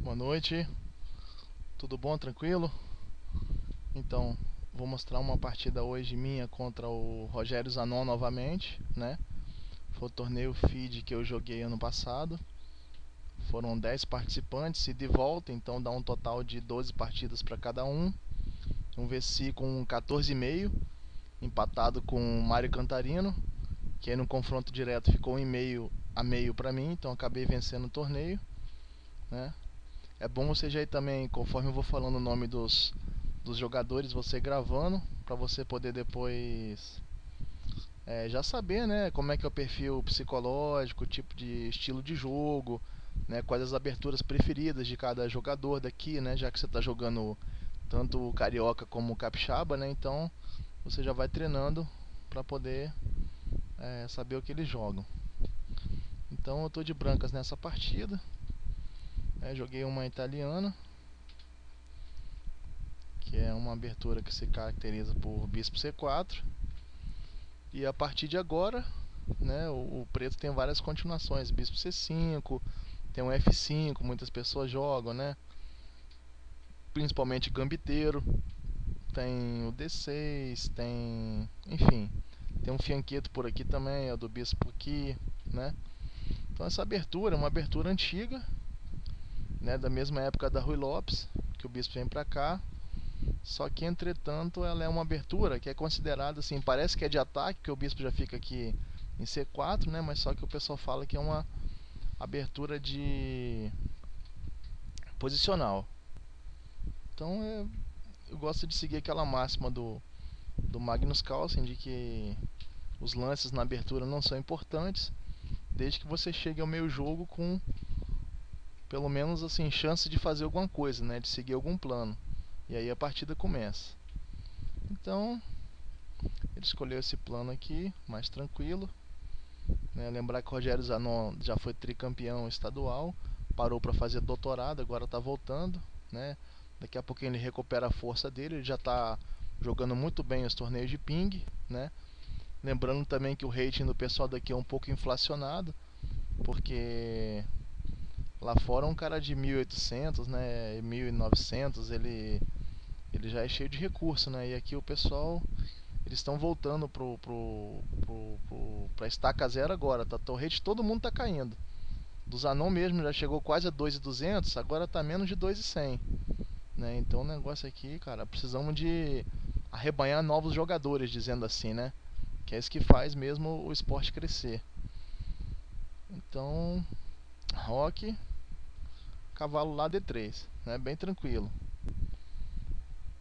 Boa noite, tudo bom, tranquilo? Então, vou mostrar uma partida hoje minha contra o Rogério Zanon novamente, né? Foi o torneio FIDE que eu joguei ano passado. Foram 10 participantes e de volta, então dá um total de 12 partidas para cada um. Venci com 14,5, empatado com o Mário Cantarino, que aí no confronto direto ficou em meio a meio para mim, então acabei vencendo o torneio, né? É bom você já ir também, conforme eu vou falando o nome dos jogadores, você gravando, para você poder depois já saber, né, como é que é o perfil psicológico, o tipo de estilo de jogo, né, quais as aberturas preferidas de cada jogador daqui, né, já que você está jogando tanto o carioca como o capixaba, né, então você já vai treinando para poder saber o que eles jogam. Então eu estou de brancas nessa partida, joguei uma italiana, que é uma abertura que se caracteriza por bispo C4. E a partir de agora, né, o preto tem várias continuações, bispo C5, tem um F5, muitas pessoas jogam, né? Principalmente gambiteiro, tem o D6, tem, enfim, tem um fianqueto por aqui também, é o do bispo aqui, né? Então essa abertura é uma abertura antiga, né, da mesma época da Rui Lopes, que o bispo vem para cá. Só que, entretanto, ela é uma abertura que é considerada assim, parece que é de ataque, que o bispo já fica aqui em C4, né? Mas só que o pessoal fala que é uma abertura de posicional. Então, eu gosto de seguir aquela máxima do Magnus Carlsen de que os lances na abertura não são importantes, desde que você chegue ao meio jogo com pelo menos assim chance de fazer alguma coisa, né? De seguir algum plano. E aí a partida começa. Então, ele escolheu esse plano aqui, mais tranquilo, né? Lembrar que o Rogério Zanon já foi tricampeão estadual, parou para fazer doutorado, agora está voltando, né? Daqui a pouquinho ele recupera a força dele, ele já está jogando muito bem os torneios de ping, né? Lembrando também que o rating do pessoal daqui é um pouco inflacionado, porque lá fora um cara de 1.800, né, 1.900, ele já é cheio de recurso, né? E aqui o pessoal eles estão voltando pra estaca zero agora, tá? O rate todo mundo tá caindo. Do Zanon mesmo já chegou quase a 2.200, agora tá menos de 2.100, né? Então o negócio aqui, cara, precisamos de arrebanhar novos jogadores, dizendo assim, né? Que é isso que faz mesmo o esporte crescer. Então, rock, cavalo lá D3, né? Bem tranquilo.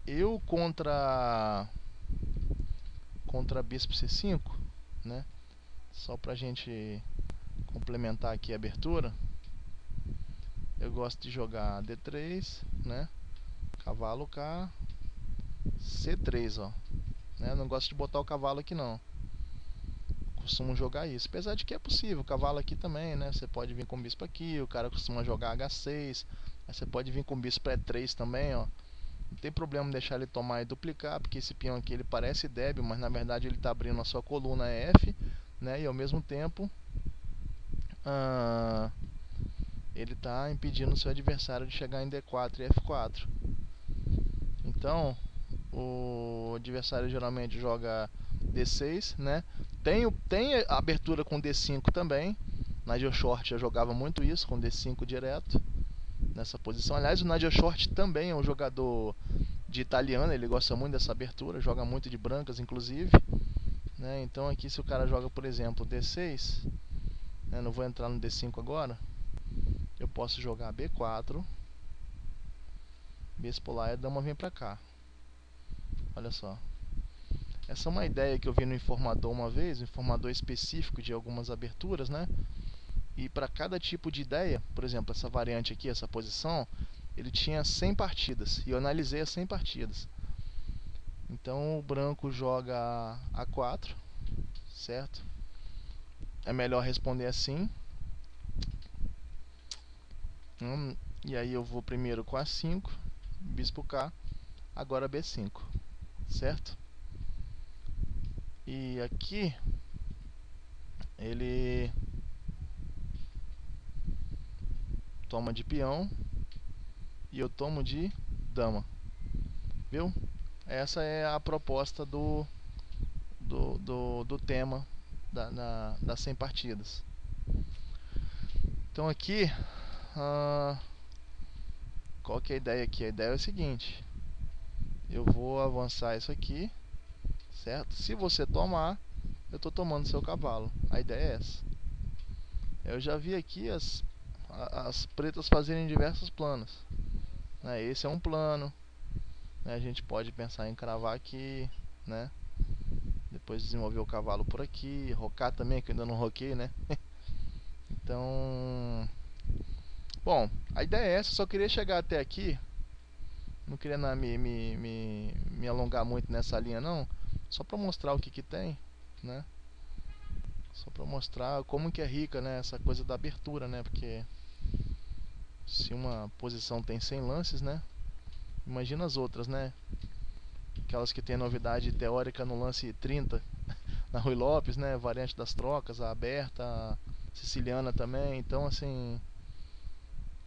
Eu contra bispo C5, né? Só pra gente complementar aqui a abertura, eu gosto de jogar D3, né? Cavalo K, C3, ó. Né? Eu não gosto de botar o cavalo aqui não. Costumo jogar isso. Apesar de que é possível, o cavalo aqui também, né? Você pode vir com o bispo aqui, o cara costuma jogar H6. Aí você pode vir com o bispo E3 também, ó. Não tem problema deixar ele tomar e duplicar, porque esse peão aqui ele parece débil, mas na verdade ele está abrindo a sua coluna F, né? E ao mesmo tempo ah, ele está impedindo o seu adversário de chegar em D4 e F4. Então, o adversário geralmente joga D6, né? Tem a abertura com D5 também. Nigel Short já jogava muito isso, com D5 direto, nessa posição. Aliás, o Nigel Short também é um jogador de italiano, ele gosta muito dessa abertura, joga muito de brancas, inclusive. Né? Então aqui se o cara joga, por exemplo, D6, né? Não vou entrar no D5 agora, eu posso jogar B4, bispo lá e a dama vem pra cá. Olha só. Essa é uma ideia que eu vi no informador uma vez, um informador específico de algumas aberturas, né? E para cada tipo de ideia, por exemplo, essa variante aqui, essa posição, ele tinha 100 partidas, e eu analisei as 100 partidas. Então o branco joga A4, certo? É melhor responder assim. E aí eu vou primeiro com A5, bispo K, agora B5, certo? E aqui ele toma de peão, e eu tomo de dama, viu? Essa é a proposta do tema das 100 partidas. Então aqui, qual que é a ideia aqui? A ideia é o seguinte: eu vou avançar isso aqui, certo? Se você tomar, eu estou tomando seu cavalo. A ideia é essa. Eu já vi aqui as pretas fazerem diversos planos, né? Esse é um plano, né? A gente pode pensar em cravar aqui, né? Depois desenvolver o cavalo por aqui, rocar também, que eu ainda não roquei, né? Então, bom, a ideia é essa. Só queria chegar até aqui. Não queria me alongar muito nessa linha não. Só para mostrar o que tem, né? Só para mostrar como que é rica, né, essa coisa da abertura, né? Porque se uma posição tem 100 lances, né? Imagina as outras, né? Aquelas que tem novidade teórica no lance 30, na Rui Lopes, né? Variante das trocas, a aberta, a siciliana também. Então, assim,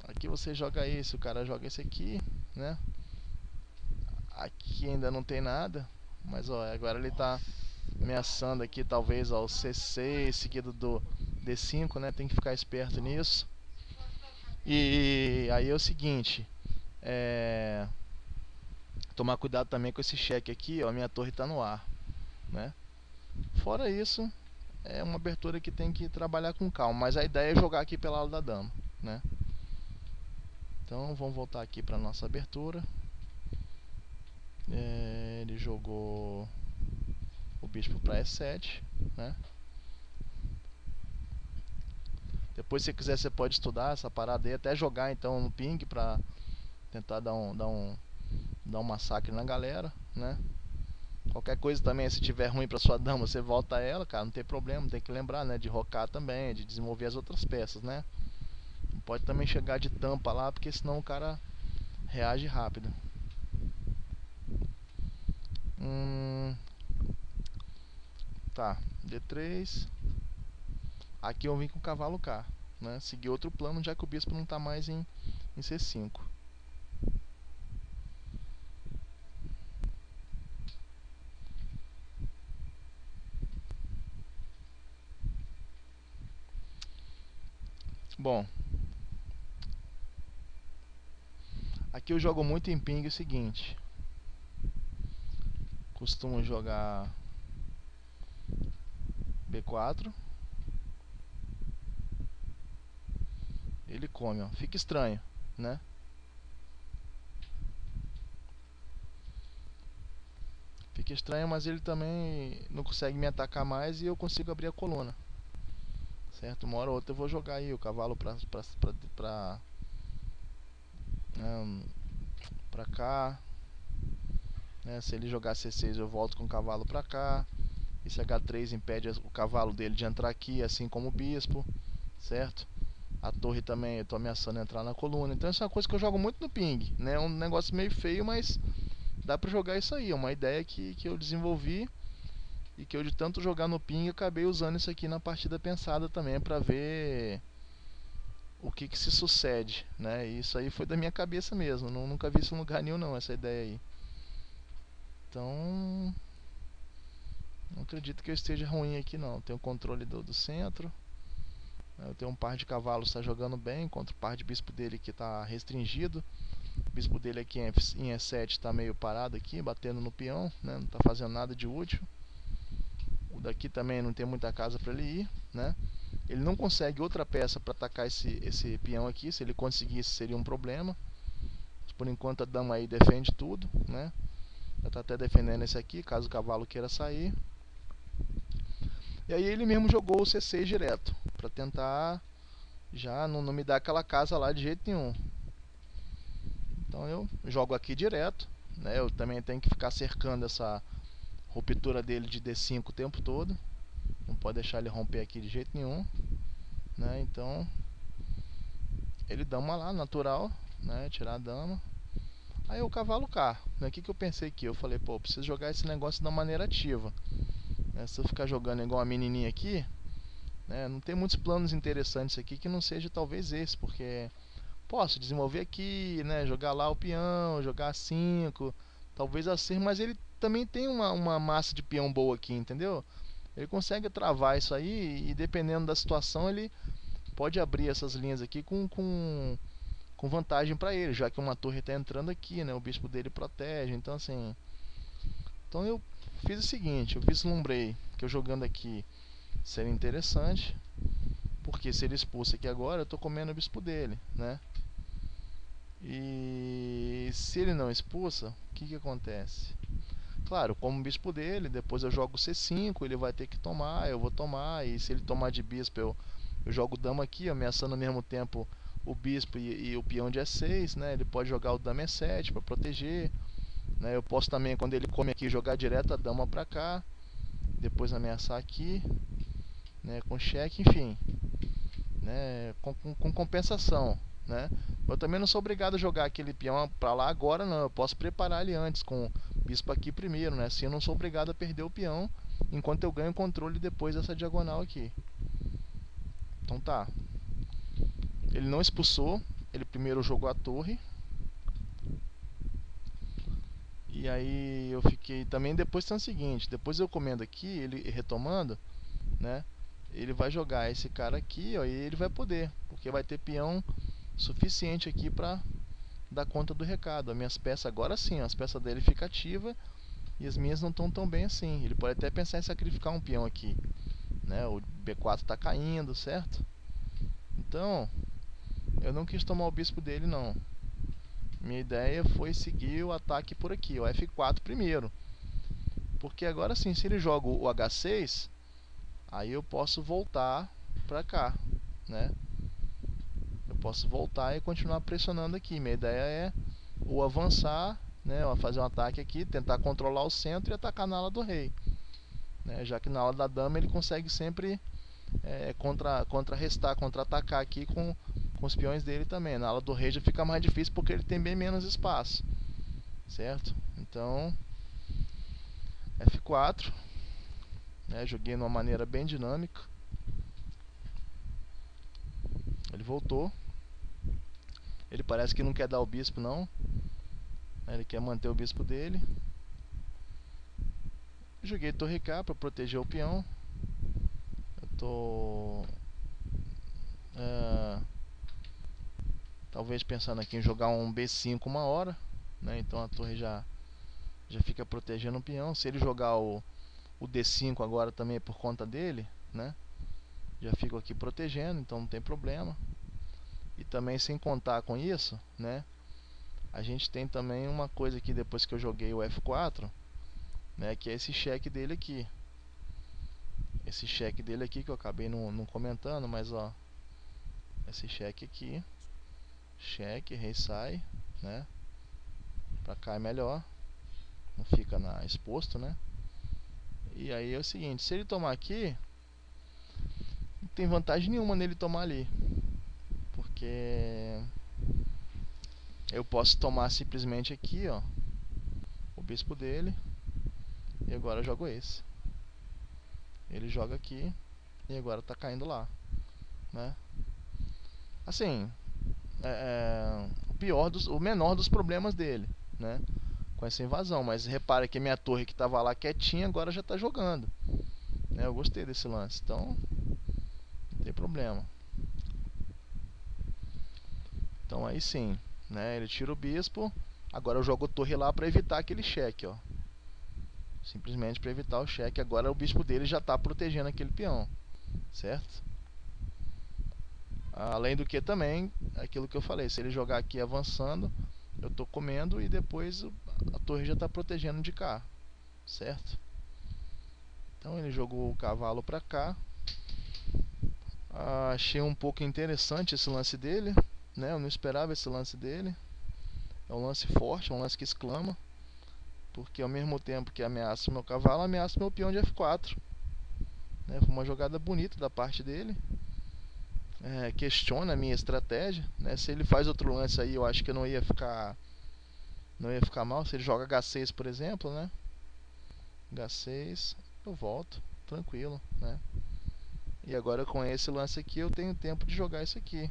aqui você joga esse, o cara joga esse aqui, né? Aqui ainda não tem nada, mas ó, agora ele tá ameaçando aqui talvez ó, o C6 seguido do D5, né? Tem que ficar esperto nisso. E aí é o seguinte, tomar cuidado também com esse cheque aqui, ó, minha torre tá no ar, né? Fora isso, é uma abertura que tem que trabalhar com calma, mas a ideia é jogar aqui pela ala da dama, né? Então vamos voltar aqui para nossa abertura. Ele jogou o bispo para E7, né? Depois, se quiser, você pode estudar essa parada aí, até jogar então no ping pra tentar dar um massacre na galera, né? Qualquer coisa também, se tiver ruim pra sua dama, você volta a ela, cara, não tem problema, tem que lembrar, né, de rocar também, de desenvolver as outras peças, né? Não pode também chegar de tampa lá, porque senão o cara reage rápido. Tá, D3. Aqui eu vim com o cavalo K, né? Seguir outro plano, já que o bispo não tá mais em C5. Bom, aqui eu jogo muito em ping o seguinte. Costumo jogar B4. Ele come, ó. Fica estranho, né? Fica estranho, mas ele também não consegue me atacar mais e eu consigo abrir a coluna. Certo? Uma hora ou outra eu vou jogar aí o cavalo pra cá, né? Se ele jogar C6 eu volto com o cavalo pra cá. Esse H3 impede o cavalo dele de entrar aqui, assim como o bispo, certo? A torre também eu tô ameaçando entrar na coluna. Então essa é uma coisa que eu jogo muito no ping, né? É um negócio meio feio, mas dá pra jogar isso aí. É uma ideia que eu desenvolvi e que eu, de tanto jogar no ping, acabei usando isso aqui na partida pensada também pra ver o que se sucede, né? E isso aí foi da minha cabeça mesmo. Nunca vi isso em lugar nenhum não, essa ideia aí. Então, não acredito que eu esteja ruim aqui não. Tenho controle do centro. Eu tenho um par de cavalos que está jogando bem contra o par de bispo dele que está restringido. O bispo dele aqui em E7 está meio parado aqui, batendo no peão, né? Não está fazendo nada de útil. O daqui também não tem muita casa para ele ir, né? Ele não consegue outra peça para atacar esse peão aqui. Se ele conseguisse seria um problema. Mas por enquanto a dama aí defende tudo, né? Já está até defendendo esse aqui, caso o cavalo queira sair. E aí ele mesmo jogou o C6 direto, para tentar já não me dar aquela casa lá de jeito nenhum. Então eu jogo aqui direto, né? Eu também tenho que ficar cercando essa ruptura dele de D5 o tempo todo. Não pode deixar ele romper aqui de jeito nenhum, né? Então ele dama lá, natural, né? Tirar a dama. Aí o cavalo K, né? O que eu pensei aqui? Eu falei, pô, preciso jogar esse negócio da maneira ativa, né? Se eu ficar jogando igual a menininha aqui, né? Não tem muitos planos interessantes aqui que não seja talvez esse, porque Posso desenvolver aqui, né? Jogar lá o peão, jogar 5, talvez a ser, mas ele também tem uma massa de peão boa aqui, entendeu? Ele consegue travar isso aí e dependendo da situação ele pode abrir essas linhas aqui com vantagem para ele, já que uma torre está entrando aqui, né? O bispo dele protege, então assim... Então eu fiz o seguinte, eu vislumbrei que eu jogando aqui seria interessante, porque se ele expulsa aqui agora, eu estou comendo o bispo dele, né? E se ele não expulsa, o que acontece? Claro, como o bispo dele, depois eu jogo C5, ele vai ter que tomar, eu vou tomar, e se ele tomar de bispo, eu jogo dama aqui, ameaçando ao mesmo tempo o bispo e o peão de E6, né? Ele pode jogar o dama E7 para proteger, né? Eu posso também, quando ele come aqui, jogar direto a dama para cá, depois ameaçar aqui, né? Com cheque, enfim, né? Com compensação, né? Eu também não sou obrigado a jogar aquele peão para lá agora, não. Eu posso preparar ele antes com o bispo aqui primeiro, né? Assim eu não sou obrigado a perder o peão enquanto eu ganho controle depois dessa diagonal aqui. Então tá. Ele não expulsou, ele primeiro jogou a torre. E aí eu fiquei também depois tem o seguinte, depois eu comendo aqui, ele retomando, né? Ele vai jogar esse cara aqui, ó, e ele vai poder, porque vai ter peão suficiente aqui para dar conta do recado. As minhas peças agora sim, as peças dele ficam ativas e as minhas não estão tão bem assim. Ele pode até pensar em sacrificar um peão aqui, né? O B4 está caindo, certo? Então, eu não quis tomar o bispo dele não. Minha ideia foi seguir o ataque por aqui, o F4 primeiro. Porque agora sim, se ele joga o H6, aí eu posso voltar para cá, né? Eu posso voltar e continuar pressionando aqui. Minha ideia é ou avançar, né, ou fazer um ataque aqui, tentar controlar o centro e atacar na ala do rei, né? Já que na ala da dama ele consegue sempre contrarrestar, contra-atacar aqui com os peões dele também. Na ala do rei já fica mais difícil porque ele tem bem menos espaço, certo? Então F4, né, joguei de uma maneira bem dinâmica. Ele voltou. Ele parece que não quer dar o bispo não, ele quer manter o bispo dele. Joguei torre K para proteger o peão. Eu tô talvez pensando aqui em jogar um B5 uma hora, né? Então a torre já fica protegendo o peão. Se ele jogar o D5 agora também é por conta dele, né? Já fico aqui protegendo, então não tem problema. E também sem contar com isso, né? A gente tem também uma coisa aqui depois que eu joguei o F4, né? Que é esse cheque dele aqui. Esse cheque dele aqui que eu acabei não comentando, mas ó, esse cheque aqui, cheque, rei sai, né? Pra cá é melhor, não fica exposto, né? E aí é o seguinte, se ele tomar aqui, não tem vantagem nenhuma nele tomar ali, porque eu posso tomar simplesmente aqui, ó, o bispo dele, e agora eu jogo esse. Ele joga aqui e agora tá caindo lá, né? Assim, o menor dos problemas dele, né? Com essa invasão, mas repara que minha torre que estava lá quietinha agora já está jogando, né? Eu gostei desse lance, então não tem problema. Então aí sim, né? Ele tira o bispo, agora eu jogo torre lá para evitar aquele cheque, ó. Simplesmente para evitar o cheque. Agora o bispo dele já está protegendo aquele peão, certo? Além do que também, aquilo que eu falei, se ele jogar aqui avançando, eu estou comendo e depois a torre já está protegendo de cá, certo? Então ele jogou o cavalo para cá. Achei um pouco interessante esse lance dele, né? Eu não esperava esse lance dele. É um lance forte, é um lance que exclama, porque ao mesmo tempo que ameaça o meu cavalo, ameaça o meu peão de F4, né? Foi uma jogada bonita da parte dele. Questiona a minha estratégia, né? Se ele faz outro lance aí, eu acho que não ia ficar mal. Se ele joga H6, por exemplo, né? H6, eu volto tranquilo, né? E agora com esse lance aqui eu tenho tempo de jogar isso aqui,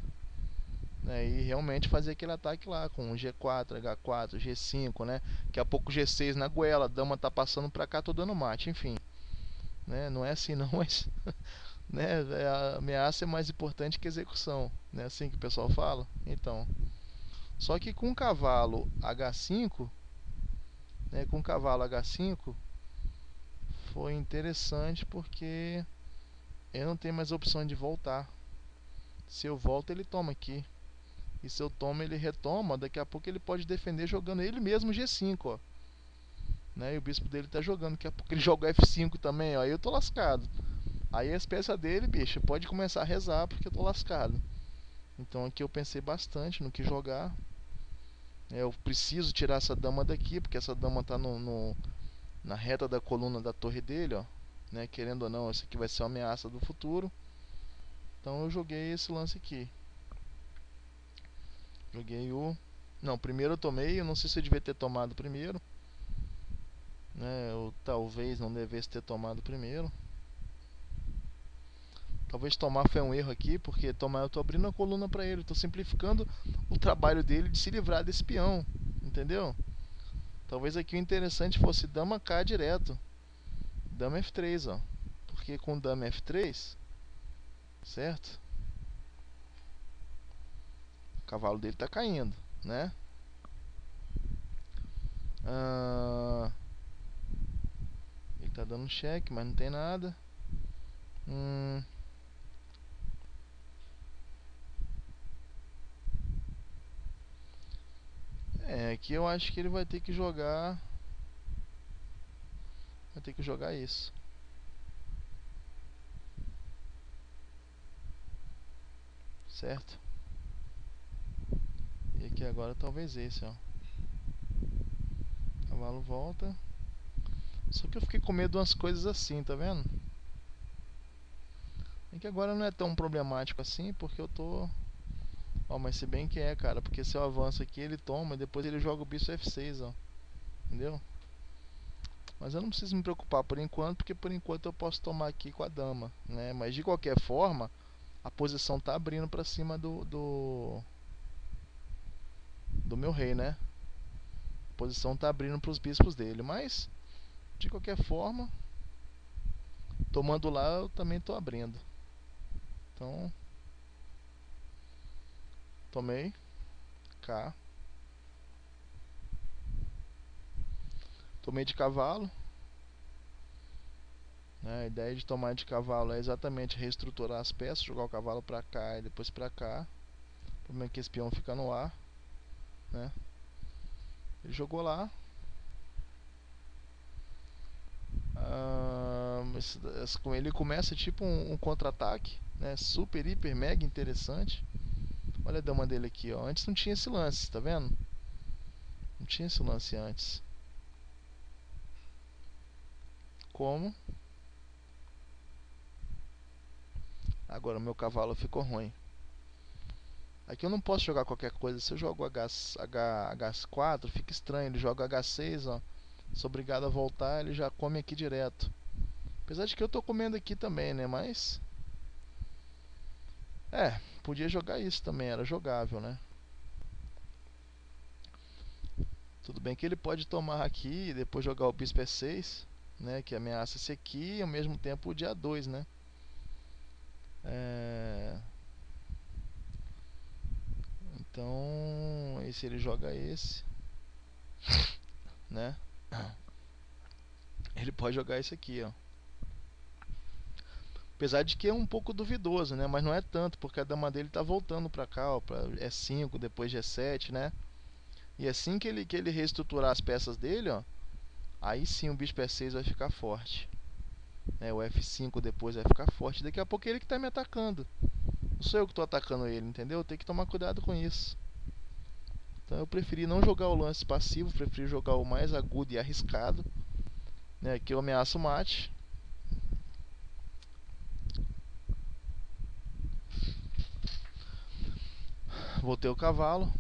né, e realmente fazer aquele ataque lá com G4, H4, G5, né? Daqui a pouco G6 na goela, a dama tá passando pra cá, tô dando mate, enfim, né? Não é assim não, mas né, a ameaça é mais importante que a execução, né? Assim que o pessoal fala. Então, só que com o cavalo H5, né, com o cavalo H5 foi interessante porque eu não tenho mais opção de voltar. Se eu volto, ele toma aqui. E se eu tomo, ele retoma. Daqui a pouco ele pode defender jogando ele mesmo G5, ó. Né? E o bispo dele tá jogando. Daqui a pouco ele joga F5 também, ó. Aí eu tô lascado. Aí as peças dele, bicho, pode começar a rezar porque eu tô lascado. Então aqui eu pensei bastante no que jogar. Eu preciso tirar essa dama daqui, porque essa dama tá na reta da coluna da torre dele, ó. Né? Querendo ou não, essa aqui vai ser uma ameaça do futuro. Então eu joguei esse lance aqui. Joguei o... Não, primeiro eu tomei, eu não sei se eu devia ter tomado primeiro, né? Eu talvez não devesse ter tomado primeiro. Talvez tomar foi um erro aqui, porque tomar eu tô abrindo a coluna para ele, tô simplificando o trabalho dele de se livrar desse peão, entendeu? Talvez aqui o interessante fosse dama K direto, dama F3, ó, porque com dama F3, certo? O cavalo dele tá caindo, né? Ele tá dando cheque, mas não tem nada. Aqui eu acho que ele vai ter que jogar. Vai ter que jogar isso. Certo? E aqui agora talvez esse, ó. Cavalo volta. Só que eu fiquei com medo de umas coisas assim, tá vendo? É que agora não é tão problemático assim, porque eu tô... Ó, mas se bem que é, cara, porque se eu avanço aqui ele toma e depois ele joga o bispo F6, ó. Entendeu? Mas eu não preciso me preocupar por enquanto, porque por enquanto eu posso tomar aqui com a dama, né? Mas de qualquer forma, a posição tá abrindo pra cima do meu rei, né? A posição tá abrindo pros bispos dele, mas de qualquer forma, tomando lá eu também tô abrindo. Então, tomei K. Tomei de cavalo, né? A ideia de tomar de cavalo é exatamente reestruturar as peças, jogar o cavalo pra cá e depois pra cá. O problema é que esse peão fica no ar, né? Ele jogou lá. Com ele começa tipo um contra-ataque, né? Super, hiper, mega interessante. Olha a dama dele aqui, ó. Antes não tinha esse lance, tá vendo? Não tinha esse lance antes. Como? Agora o meu cavalo ficou ruim. Aqui eu não posso jogar qualquer coisa. Se eu jogo H4, fica estranho. Ele joga H6, ó. Sou obrigado a voltar, ele já come aqui direto. Apesar de que eu tô comendo aqui também, né? Mas... podia jogar isso também, era jogável, né? Tudo bem que ele pode tomar aqui e depois jogar o bispo E6, né? Que ameaça esse aqui e ao mesmo tempo o dia 2, né? Então, e se ele joga esse, né? Ele pode jogar esse aqui, ó. Apesar de que é um pouco duvidoso, né? Mas não é tanto, porque a dama dele tá voltando pra cá, ó, pra E5, depois G7, né? E assim que ele reestruturar as peças dele, ó, aí sim o bispo E6 vai ficar forte. Né? O F5 depois vai ficar forte. Daqui a pouco é ele que tá me atacando. Não sou eu que tô atacando ele, entendeu? Tem que tomar cuidado com isso. Então eu preferi não jogar o lance passivo, preferi jogar o mais agudo e arriscado, né? Que eu ameaço o mate. Voltei o cavalo.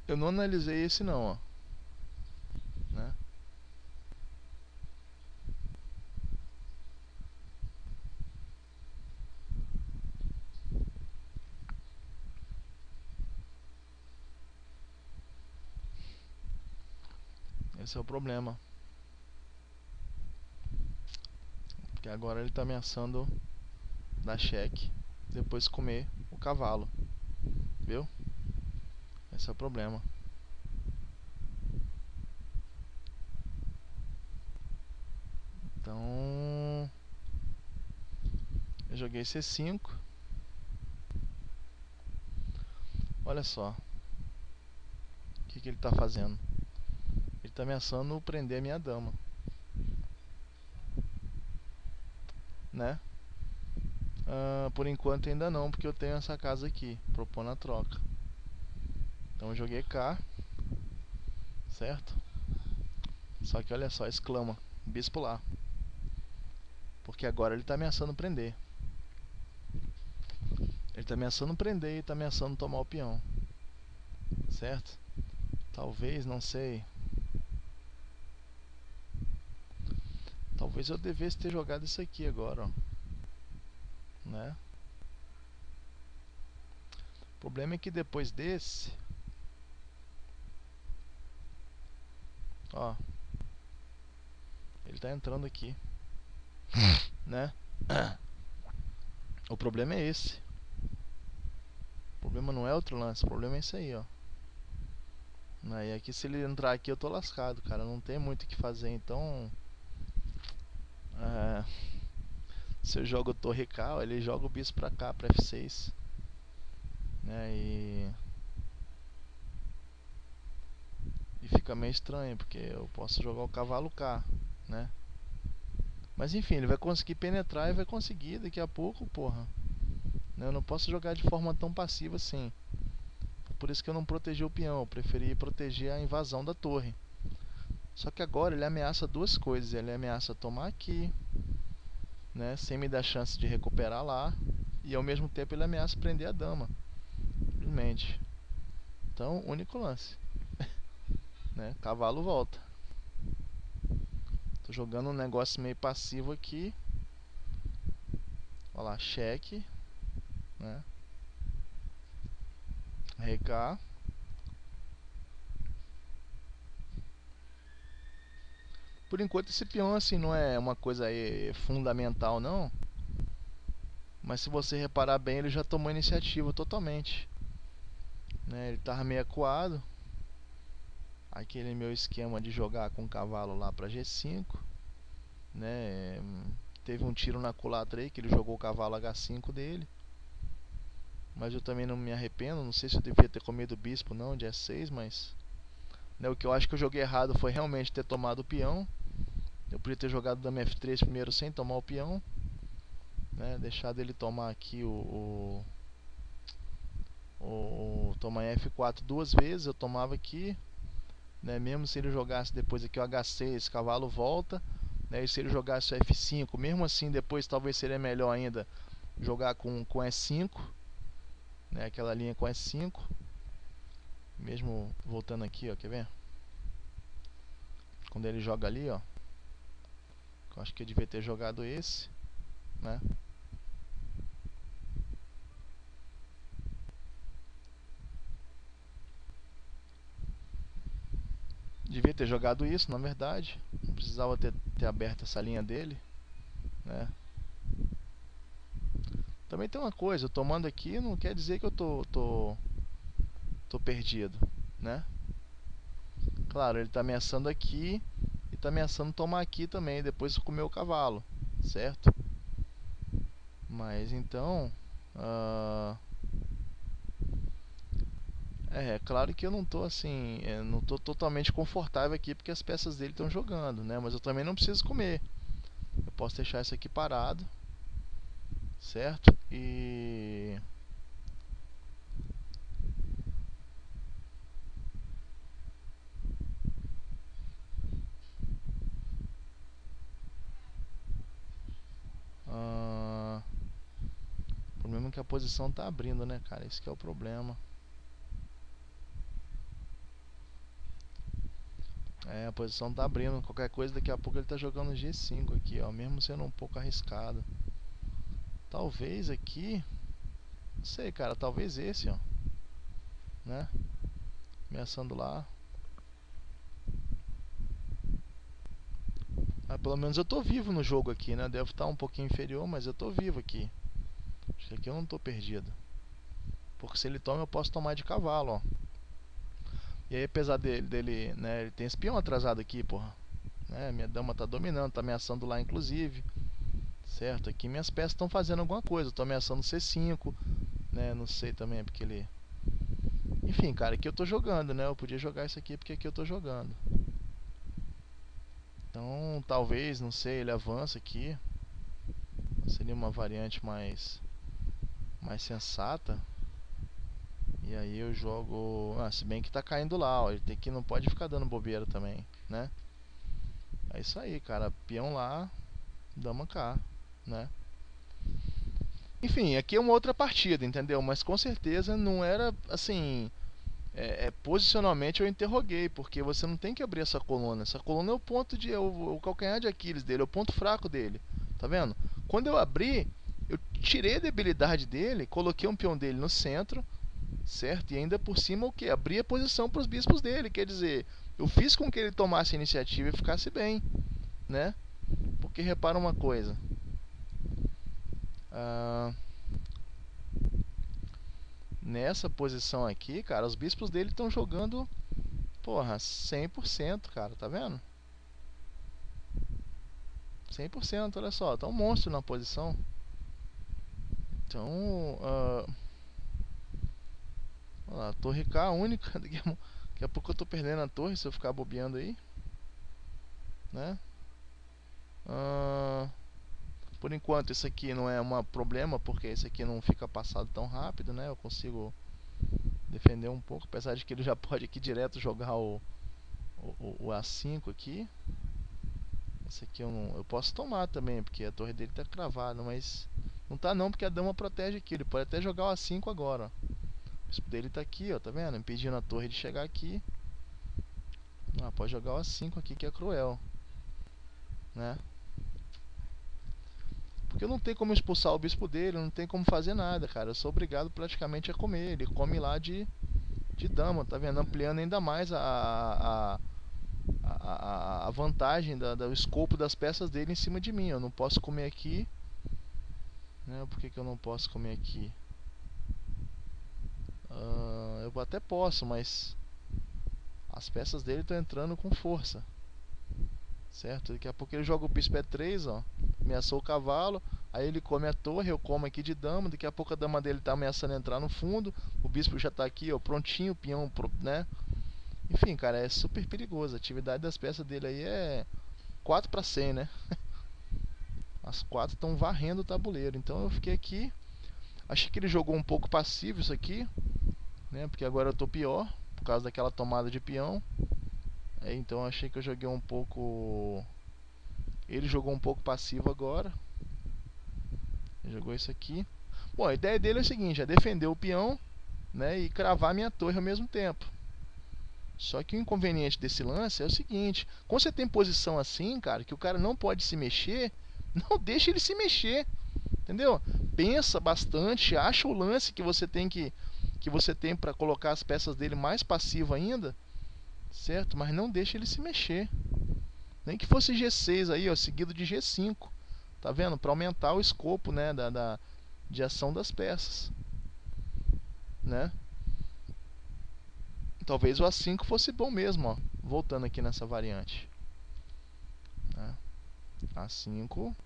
Eu não analisei esse não, ó, né? Esse é o problema. Porque agora ele tá ameaçando dar cheque, depois comer o cavalo, viu? Esse é o problema. Então, eu joguei C5. Olha só, o que ele tá fazendo? Ele tá ameaçando prender a minha dama, né? Por enquanto ainda não, porque eu tenho essa casa aqui, propondo a troca. Então eu joguei cá, certo? Só que olha só, exclama, bispo lá. Porque agora ele tá ameaçando prender. Ele tá ameaçando prender e tá ameaçando tomar o peão. Certo? Talvez, não sei. Talvez eu devesse ter jogado isso aqui agora, ó. Né? O problema é que depois desse, ó, ele tá entrando aqui, né? O problema é esse. O problema não é outro lance, o problema é esse aí, ó. E aqui se ele entrar aqui eu tô lascado, cara. Não tem muito o que fazer, então. É, se eu jogo torre K, ele joga o bispo pra cá, pra F6. Né? E fica meio estranho, porque eu posso jogar o cavalo K, né? Mas enfim, ele vai conseguir penetrar e vai conseguir daqui a pouco, porra. Eu não posso jogar de forma tão passiva assim. Por isso que eu não protegi o peão, eu preferi proteger a invasão da torre. Só que agora ele ameaça duas coisas. Ele ameaça tomar aqui, né, sem me dar chance de recuperar lá. E ao mesmo tempo ele ameaça prender a dama. Simplesmente. Então, único lance. Né? Cavalo volta. Tô jogando um negócio meio passivo aqui. Olha lá, cheque. Né? RK. Por enquanto esse peão assim não é uma coisa aí fundamental não. Mas se você reparar bem, ele já tomou iniciativa totalmente. Né? Ele tava meio acuado. Aquele meu esquema de jogar com o cavalo lá para G5. Né? Teve um tiro na culatra aí que ele jogou o cavalo H5 dele. Mas eu também não me arrependo. Não sei se eu devia ter comido o bispo não de E6, mas né, o que eu acho que eu joguei errado foi realmente ter tomado o peão. Eu podia ter jogado dama F3 primeiro sem tomar o peão, né? Deixado ele tomar aqui o tomar F4 duas vezes, eu tomava aqui, né? Mesmo se ele jogasse depois aqui o H6, cavalo volta, né? E se ele jogasse o F5, mesmo assim depois talvez seria melhor ainda jogar com E5, né? Aquela linha com E5, mesmo voltando aqui, ó, quer ver? Quando ele joga ali, ó, eu acho que eu devia ter jogado esse, né? Devia ter jogado isso, na verdade. Não precisava ter aberto essa linha dele, né? Também tem uma coisa, tomando aqui não quer dizer que eu tô perdido, né? Claro, ele tá ameaçando aqui e tá ameaçando tomar aqui também, depois comer o cavalo, certo? Mas então, uh, claro que eu não tô assim, não tô totalmente confortável aqui porque as peças dele estão jogando, né? Mas eu também não preciso comer. Eu posso deixar isso aqui parado, certo? Uh, o problema é que a posição tá abrindo, né, cara? Esse que é o problema. A posição tá abrindo. Qualquer coisa, daqui a pouco ele tá jogando G5 aqui, ó. Mesmo sendo um pouco arriscado. Talvez aqui... Não sei, cara. Talvez esse, ó. Né? Ameaçando lá. Pelo menos eu tô vivo no jogo aqui, né? Devo estar um pouquinho inferior, mas eu tô vivo aqui. Acho que aqui eu não tô perdido. Porque se ele toma, eu posso tomar de cavalo, ó. E aí, apesar dele, né? Ele tem espião atrasado aqui, porra. Né, minha dama tá dominando, tá ameaçando lá, inclusive. Certo? Aqui minhas peças estão fazendo alguma coisa. Eu tô ameaçando C5, né? Não sei também, porque ele... Enfim, cara, aqui eu tô jogando, né? Eu podia jogar isso aqui porque aqui eu tô jogando. Então, talvez, não sei, ele avança aqui. Seria uma variante mais sensata. E aí eu jogo... se bem que tá caindo lá, ó. Ele tem que, não pode ficar dando bobeira também, né? É isso aí, cara. Peão lá, dama cá, né? Enfim, aqui é uma outra partida, entendeu? Mas com certeza não era assim... posicionalmente eu interroguei, porque você não tem que abrir essa coluna. Essa coluna é o ponto de... o calcanhar de Aquiles dele, é o ponto fraco dele. Tá vendo? Quando eu abri, eu tirei a debilidade dele, coloquei um peão dele no centro, certo? E ainda por cima o que? Abri a posição para os bispos dele. Quer dizer, eu fiz com que ele tomasse a iniciativa e ficasse bem, né? Porque repara uma coisa. Nessa posição aqui, cara, os bispos dele estão jogando, porra, 100%, cara, tá vendo? 100%, olha só, tá um monstro na posição. Então, olha lá, torre K única. Daqui a pouco eu tô perdendo a torre se eu ficar bobeando aí, né? Por enquanto isso aqui não é um problema, porque esse aqui não fica passado tão rápido, né? Eu consigo defender um pouco, apesar de que ele já pode aqui direto jogar o A5 aqui. Esse aqui eu posso tomar também, porque a torre dele tá cravada, mas não tá não, porque a dama protege aqui. Ele pode até jogar o A5 agora, ó. O bispo dele tá aqui, ó, tá vendo? Impedindo a torre de chegar aqui. Pode jogar o A5 aqui, que é cruel, né? Porque não tem como expulsar o bispo dele, não tem como fazer nada, cara. Eu sou obrigado praticamente a comer. Ele come lá de dama, tá vendo? Ampliando ainda mais a vantagem do escopo das peças dele em cima de mim. Eu não posso comer aqui, né? Por que eu não posso comer aqui? Eu até posso, mas as peças dele estão entrando com força, certo? Daqui a pouco ele joga o bispo E3, ó, ameaçou o cavalo. Aí ele come a torre, eu como aqui de dama. Daqui a pouco a dama dele tá ameaçando entrar no fundo. O bispo já tá aqui, ó, prontinho, o peão, né? Enfim, cara, é super perigoso. A atividade das peças dele aí é 4 para 100, né? As 4 estão varrendo o tabuleiro. Então eu fiquei aqui. Achei que ele jogou um pouco passivo isso aqui, né? Porque agora eu tô pior, por causa daquela tomada de peão. Então achei que eu joguei um pouco... Ele jogou um pouco passivo agora. Ele jogou isso aqui. Bom, a ideia dele é o seguinte, é defender o peão, né, e cravar minha torre ao mesmo tempo. Só que o inconveniente desse lance é o seguinte: quando você tem posição assim, cara, que o cara não pode se mexer, não deixa ele se mexer, entendeu? Pensa bastante, acha o lance que você tem para colocar as peças dele mais passivo ainda, certo? Mas não deixa ele se mexer. Nem que fosse G6 aí, ó, seguido de G5, tá vendo? Para aumentar o escopo, né, de ação das peças, né? Talvez o A5 fosse bom mesmo, ó. Voltando aqui nessa variante, né? A5,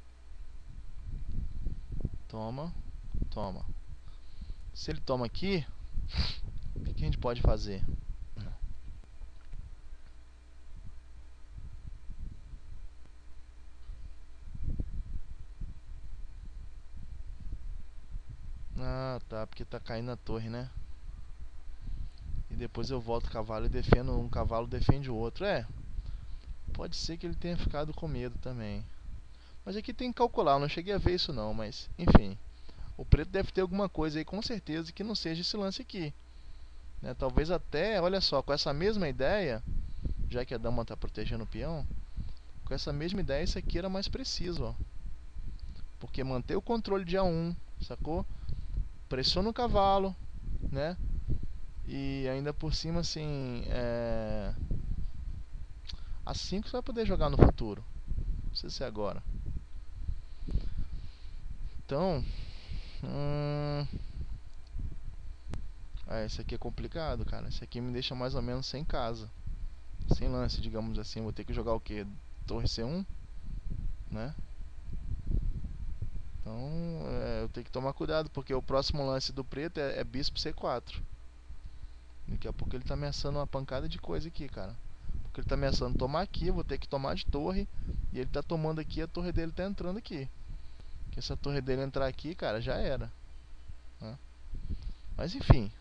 toma, toma. Se ele toma aqui, o que a gente pode fazer? Tá, porque tá caindo a torre, né? E depois eu volto o cavalo e defendo um cavalo, defende o outro. Pode ser que ele tenha ficado com medo também. Mas aqui tem que calcular, eu não cheguei a ver isso não, mas enfim. O preto deve ter alguma coisa aí com certeza que não seja esse lance aqui, né? Talvez até, olha só, com essa mesma ideia, já que a dama está protegendo o peão, com essa mesma ideia, esse aqui era mais preciso, ó. Porque manter o controle de A1, sacou? Pressiona o cavalo, né? E ainda por cima, assim, assim que você vai poder jogar no futuro. Não sei se é agora. Então, esse aqui é complicado, cara. Esse aqui me deixa mais ou menos sem casa, sem lance, digamos assim. Vou ter que jogar o que? Torre C1, né? Então, eu tenho que tomar cuidado, porque o próximo lance do preto é bispo C4. Daqui a pouco ele tá ameaçando uma pancada de coisa aqui, cara. Porque ele tá ameaçando tomar aqui, eu vou ter que tomar de torre. E ele tá tomando aqui, a torre dele tá entrando aqui. Que se a torre dele entrar aqui, cara, já era, né? Mas enfim,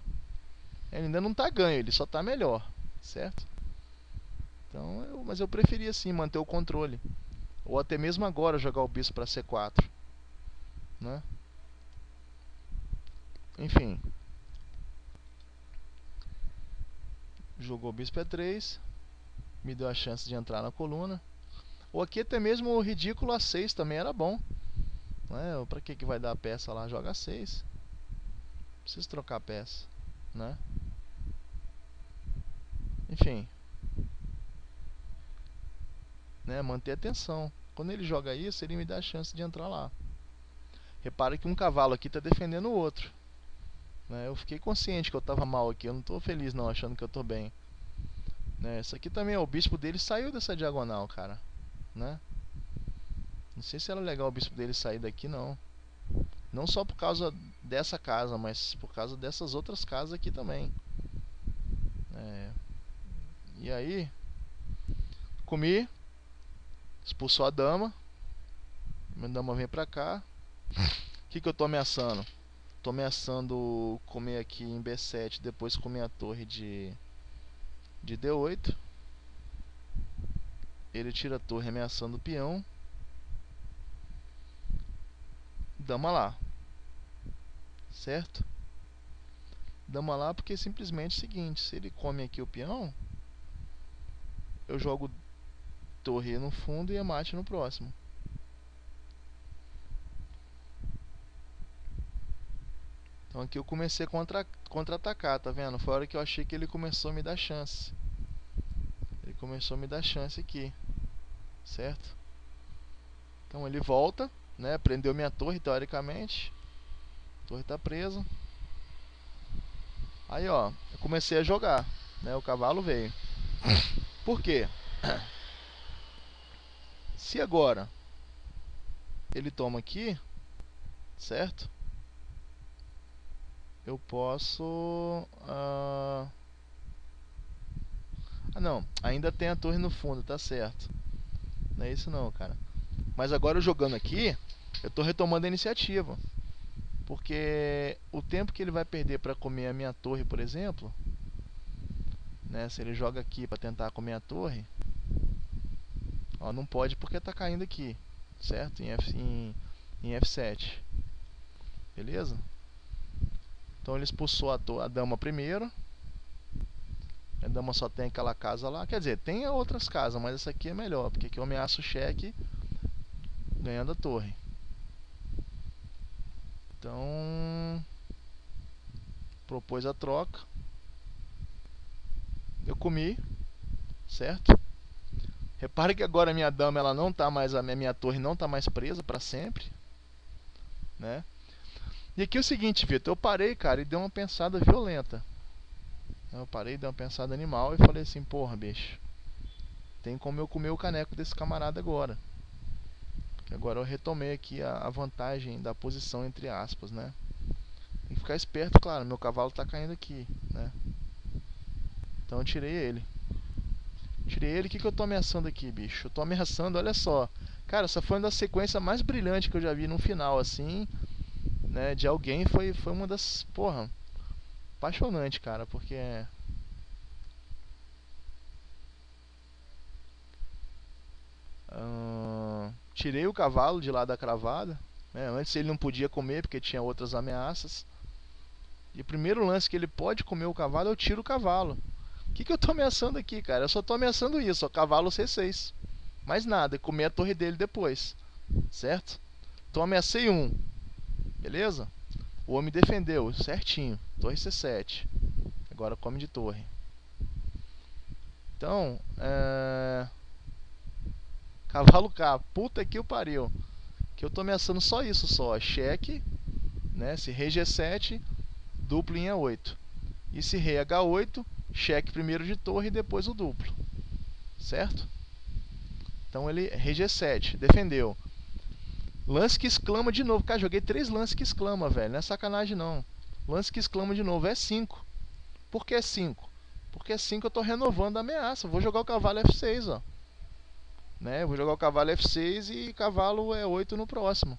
ele ainda não tá ganho, ele só tá melhor, certo? Então, mas eu preferia sim manter o controle. Ou até mesmo agora jogar o bispo para C4, né? Enfim, jogou o bispo E3, me deu a chance de entrar na coluna. Ou aqui até mesmo o ridículo A6 também era bom, né? Pra que vai dar a peça lá? Joga A6. Não precisa trocar a peça, né? Enfim, né? Manter a tensão. Quando ele joga isso, ele me dá a chance de entrar lá. Repara que um cavalo aqui está defendendo o outro, né? Eu fiquei consciente que eu estava mal aqui. Eu não estou feliz não, achando que eu estou bem, né? Isso aqui também, o bispo dele saiu dessa diagonal, cara, né? Não sei se era legal o bispo dele sair daqui, não. Não só por causa dessa casa, mas por causa dessas outras casas aqui também. E aí, comi, expulsou a dama. Minha dama vem pra cá. O que eu tô ameaçando? Tô ameaçando comer aqui em B7, depois comer a torre de D8. Ele tira a torre ameaçando o peão. Dama lá, certo? Dama lá porque é simplesmente o seguinte: se ele come aqui o peão, eu jogo torre no fundo e mate no próximo. Então aqui eu comecei a contra-atacar, tá vendo? Foi a hora que eu achei que ele começou a me dar chance. Ele começou a me dar chance aqui, certo? Então ele volta, né? Prendeu minha torre teoricamente. A torre tá presa. Aí ó, eu comecei a jogar, né? O cavalo veio. Por quê? Se agora ele toma aqui, certo? Eu posso... não, ainda tem a torre no fundo, tá certo. Não é isso não, cara. Mas agora eu jogando aqui, eu tô retomando a iniciativa. Porque o tempo que ele vai perder para comer a minha torre, por exemplo, né, se ele joga aqui para tentar comer a torre, ó, não pode porque tá caindo aqui, certo? Em F7. Beleza? Então ele expulsou a dama primeiro. A dama só tem aquela casa lá. Quer dizer, tem outras casas, mas essa aqui é melhor, porque aqui eu ameaço o cheque ganhando a torre. Então, propôs a troca. Eu comi, certo? Repare que agora a minha dama, ela não tá mais, a minha torre não tá mais presa para sempre, né? E aqui é o seguinte, Vitor, eu parei, cara, e dei uma pensada violenta. Eu parei, dei uma pensada animal e falei assim, porra, bicho, tem como eu comer o caneco desse camarada agora. Que agora eu retomei aqui a vantagem da posição, entre aspas, né? Tem que ficar esperto, claro, meu cavalo tá caindo aqui, né? Então eu tirei ele. Tirei ele, o que eu tô ameaçando aqui, bicho? Eu tô ameaçando, olha só. Cara, essa foi uma das sequências mais brilhantes que eu já vi no final, assim, né? De alguém, foi uma das, porra, apaixonante, cara, porque... tirei o cavalo de lá da cravada, né? Antes ele não podia comer porque tinha outras ameaças. E o primeiro lance que ele pode comer o cavalo, eu tiro o cavalo. que eu tô ameaçando aqui, cara? Eu só tô ameaçando isso, ó, cavalo C6. Mais nada, comer a torre dele depois. Certo? Então ameacei um. Beleza? O homem defendeu, certinho. Torre C7. Agora come de torre. Então, cavalo K. Puta que o pariu. Que eu tô ameaçando só isso só. Cheque, né? Se rei G7, duplo em E8. E se rei H8, cheque primeiro de torre e depois o duplo. Certo? Então ele rei G7, defendeu. Lance que exclama de novo. Cara, joguei 3 lances que exclama, velho. Não é sacanagem não. Lance que exclama de novo. É 5. Por que 5? Porque é 5 eu tô renovando a ameaça. Vou jogar o cavalo F6, ó. Né? Vou jogar o cavalo F6 e cavalo E8 no próximo.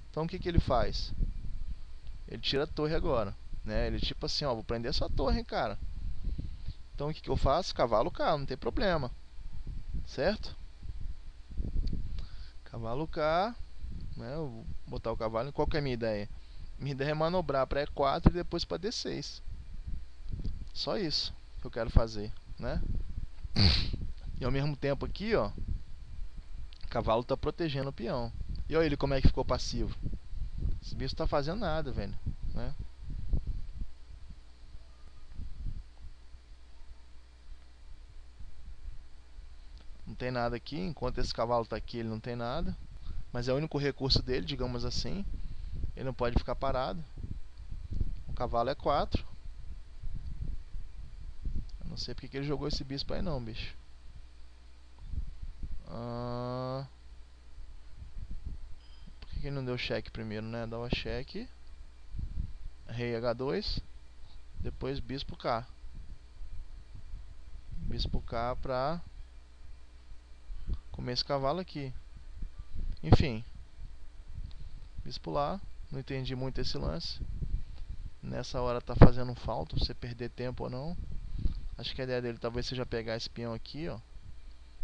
Então o que ele faz? Ele tira a torre agora. Né? Ele tipo assim, ó, vou prender sua torre, hein, cara. Então o que eu faço? Cavalo K, não tem problema. Certo? Cavalo K. Né? Eu vou botar o cavalo. Qual que é a minha ideia? Minha ideia é manobrar para E4 e depois para D6. Só isso que eu quero fazer, né? E ao mesmo tempo aqui, ó, o cavalo tá protegendo o peão. E olha ele como é que ficou passivo. Esse bicho tá fazendo nada, velho, né? Não tem nada aqui, enquanto esse cavalo tá aqui, ele não tem nada. Mas é o único recurso dele, digamos assim. Ele não pode ficar parado. O cavalo é 4. Eu não sei porque que ele jogou esse bispo aí não, bicho. Por que ele não deu cheque primeiro, né? Dá o cheque. Rei H2. Depois bispo K. Bispo K pra comer esse cavalo aqui. Enfim. Bispo lá. Não entendi muito esse lance. Nessa hora tá fazendo falta você perder tempo ou não. Acho que a ideia dele talvez seja pegar esse peão aqui, ó.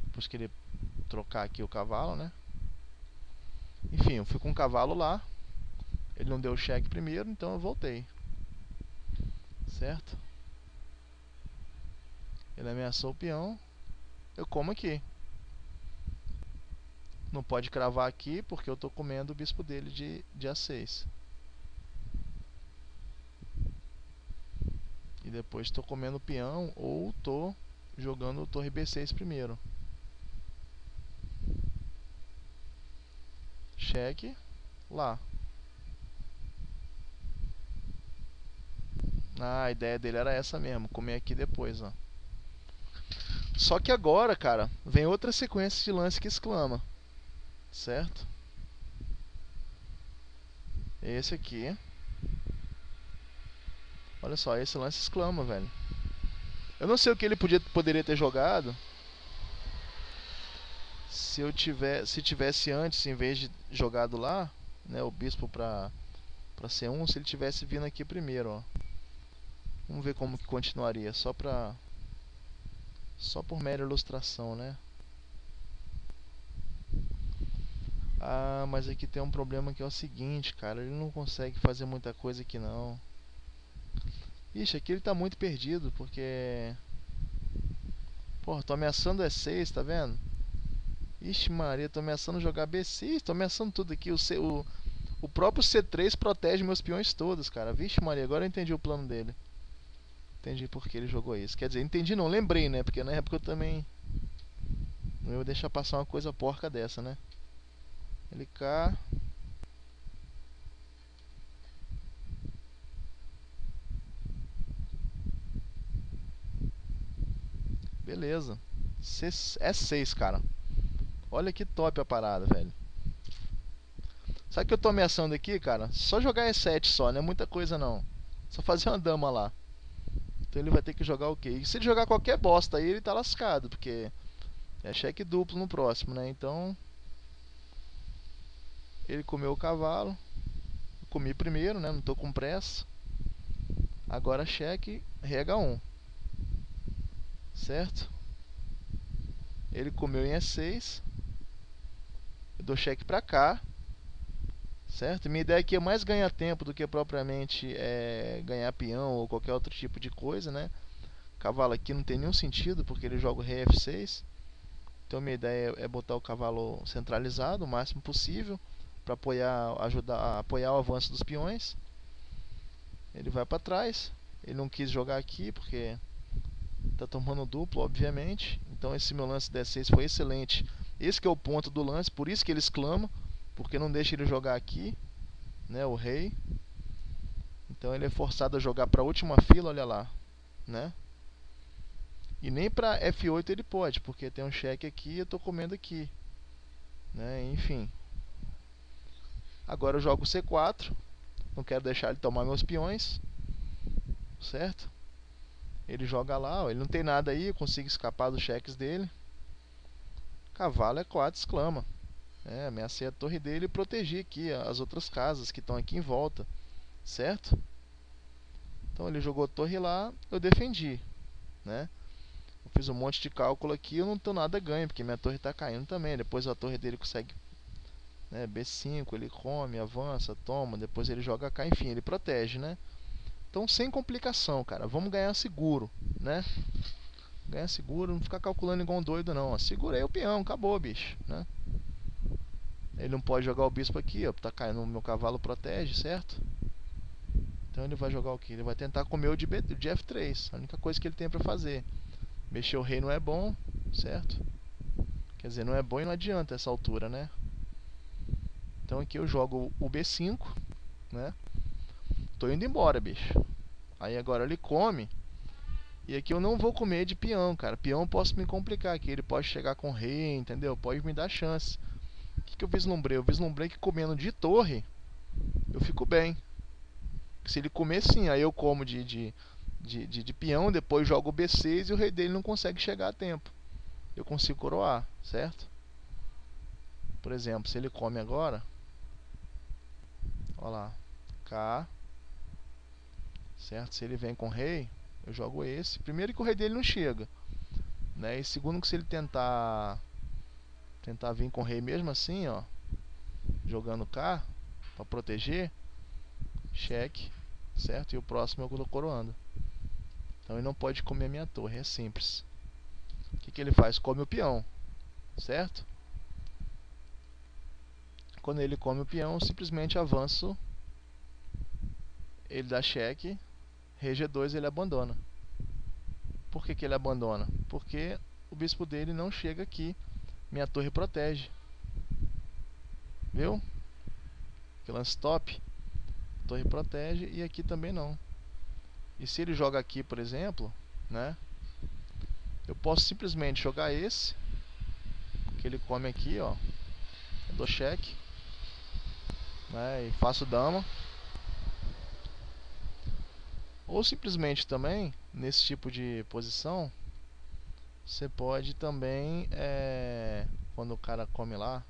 Depois que ele trocar aqui o cavalo, né? Enfim, eu fui com o cavalo lá. Ele não deu o cheque primeiro, então eu voltei. Certo? Ele ameaçou o peão. Eu como aqui. Não pode cravar aqui porque eu estou comendo o bispo dele de A6. E depois estou comendo o peão ou estou jogando o torre B6 primeiro. Cheque. Lá. Ah, a ideia dele era essa mesmo. Comer aqui depois, ó. Só que agora, cara, vem outra sequência de lance que exclama. Certo? Esse aqui. Olha só, esse lance exclama, velho. Eu não sei o que ele poderia ter jogado se tivesse antes, em vez de jogado lá, né, o bispo pra C1, se ele tivesse vindo aqui primeiro, ó. Vamos ver como que continuaria, só por mera ilustração, né? Ah, mas aqui tem um problema que é o seguinte, cara, ele não consegue fazer muita coisa aqui não. Ixi, aqui ele tá muito perdido, porque... Porra, tô ameaçando E6, tá vendo? Ixi Maria, tô ameaçando jogar B6, tô ameaçando tudo aqui. O próprio C3 protege meus peões todos, cara. Vixe Maria, agora eu entendi o plano dele. Entendi por que ele jogou isso. Quer dizer, entendi não, lembrei, né? Porque na época eu também não ia deixar passar uma coisa porca dessa, né? Ele cá. Beleza. E6, cara. Olha que top a parada, velho. Sabe o que eu tô ameaçando aqui, cara? Só jogar E7 só, não é muita coisa não. Só fazer uma dama lá. Então ele vai ter que jogar o quê? E se ele jogar qualquer bosta aí, ele tá lascado, porque é cheque duplo no próximo, né? Então ele comeu o cavalo. Eu comi primeiro, né? Não tô com pressa. Agora cheque Rh1. Certo? Ele comeu em E6. Eu dou cheque pra cá. Certo? Minha ideia aqui é mais ganhar tempo do que propriamente ganhar peão ou qualquer outro tipo de coisa, né? Cavalo aqui não tem nenhum sentido, porque ele joga o rei F6. Então minha ideia é botar o cavalo centralizado o máximo possível para ajudar a apoiar o avanço dos peões. Ele vai para trás. Ele não quis jogar aqui porque está tomando duplo, obviamente. Então esse meu lance D6 foi excelente. Esse que é o ponto do lance, por isso que ele exclama, porque não deixa ele jogar aqui, né, o rei. Então ele é forçado a jogar para a última fila, olha lá, né? E nem para F8 ele pode, porque tem um cheque aqui e eu estou comendo aqui, né? Enfim. Agora eu jogo C4, não quero deixar ele tomar meus peões, certo? Ele joga lá, ó, ele não tem nada aí, eu consigo escapar dos cheques dele. Cavalo E4, exclama. Ameacei a torre dele e protegi aqui as outras casas que estão aqui em volta, certo? Então ele jogou a torre lá, eu defendi, né? Eu fiz um monte de cálculo aqui, eu não tenho nada ganho, porque minha torre está caindo também. Depois a torre dele consegue, né, B5, ele come, avança, toma, depois ele joga cá, enfim, ele protege, né? Então sem complicação, cara, vamos ganhar seguro, né? Ganhar seguro, não ficar calculando igual um doido não, ó. Segurei o peão, acabou, bicho, né? Ele não pode jogar o bispo aqui, ó, tá caindo, meu cavalo protege, certo? Então ele vai jogar o que? Ele vai tentar comer o de F3, a única coisa que ele tem pra fazer. Mexer o rei não é bom, certo? Quer dizer, não é bom e não adianta essa altura, né? Então aqui eu jogo o B5, né? Tô indo embora, bicho. Aí agora ele come. E aqui eu não vou comer de peão, cara. Peão eu posso me complicar aqui. Ele pode chegar com rei, entendeu? Pode me dar chance. O que eu vislumbrei? Eu vislumbrei que comendo de torre, eu fico bem. Se ele comer sim, aí eu como de peão, depois jogo o B6 e o rei dele não consegue chegar a tempo. Eu consigo coroar, certo? Por exemplo, se ele come agora, olha lá, K, certo? Se ele vem com rei, eu jogo esse. Primeiro que o rei dele não chega, né? E segundo que se ele tentar vir com rei mesmo assim, ó, jogando K para proteger, cheque, certo? E o próximo eu tô coroando. Então ele não pode comer a minha torre, é simples. O que ele faz? Come o peão, certo? Quando ele come o peão, eu simplesmente avanço. Ele dá cheque, rei G2 ele abandona. Por que ele abandona? Porque o bispo dele não chega aqui. Minha torre protege. Viu? Que lance top. Torre protege e aqui também não. E se ele joga aqui, por exemplo, né? Eu posso simplesmente jogar esse, que ele come aqui, ó. Eu dou cheque, né? E faço dama. Ou simplesmente também, nesse tipo de posição, você pode também, quando o cara come lá,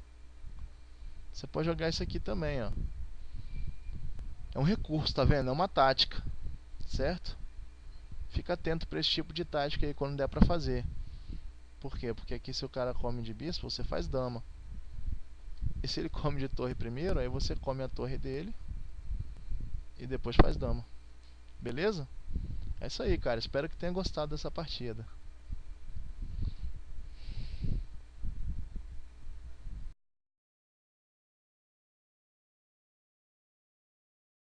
você pode jogar isso aqui também, ó. É um recurso, tá vendo? É uma tática, certo? Fica atento para esse tipo de tática aí quando der pra fazer. Por quê? Porque aqui se o cara come de bispo, você faz dama. E se ele come de torre primeiro, aí você come a torre dele e depois faz dama. Beleza? É isso aí, cara. Espero que tenha gostado dessa partida.